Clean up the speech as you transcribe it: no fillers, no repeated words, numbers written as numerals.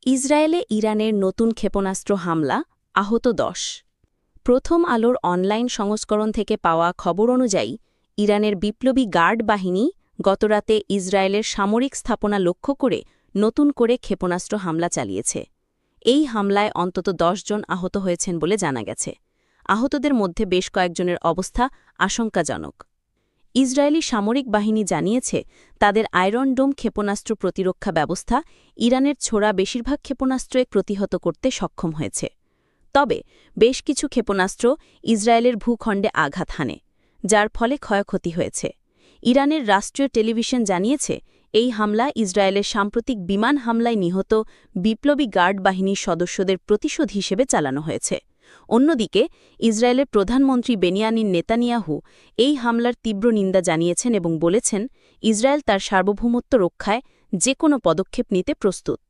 ইসরায়েলে ইরানের নতুন ক্ষেপণাস্ত্র হামলা, আহত ১০। প্রথম আলোর অনলাইন সংস্করণ থেকে পাওয়া খবর অনুযায়ী ইরানের বিপ্লবী গার্ড বাহিনী গতরাতে ইসরায়েলের সামরিক স্থাপনা লক্ষ্য করে নতুন করে ক্ষেপণাস্ত্র হামলা চালিয়েছে। এই হামলায় অন্তত ১০ জন আহত হয়েছেন বলে জানা গেছে। আহতদের মধ্যে বেশ কয়েকজনের অবস্থা আশঙ্কাজনক। ইসরায়েলি সামরিক বাহিনী জানিয়েছে তাদের আয়রন ডোম ক্ষেপণাস্ত্র প্রতিরক্ষা ব্যবস্থা ইরানের ছোড়া বেশিরভাগ ক্ষেপণাস্ত্রে প্রতিহত করতে সক্ষম হয়েছে। তবে বেশ কিছু ক্ষেপণাস্ত্র ইসরায়েলের ভূখণ্ডে আঘাত হানে, যার ফলে ক্ষয়ক্ষতি হয়েছে। ইরানের রাষ্ট্রীয় টেলিভিশন জানিয়েছে এই হামলা ইসরায়েলের সাম্প্রতিক বিমান হামলায় নিহত বিপ্লবী গার্ড বাহিনীর সদস্যদের প্রতিশোধ হিসেবে চালানো হয়েছে। অন্যদিকে ইসরায়েলের প্রধানমন্ত্রী বেনিয়ামিন নেতানিয়াহু এই হামলার তীব্র নিন্দা জানিয়েছেন এবং বলেছেন ইসরায়েল তার সার্বভৌমত্ব রক্ষায় যে কোনো পদক্ষেপ নিতে প্রস্তুত।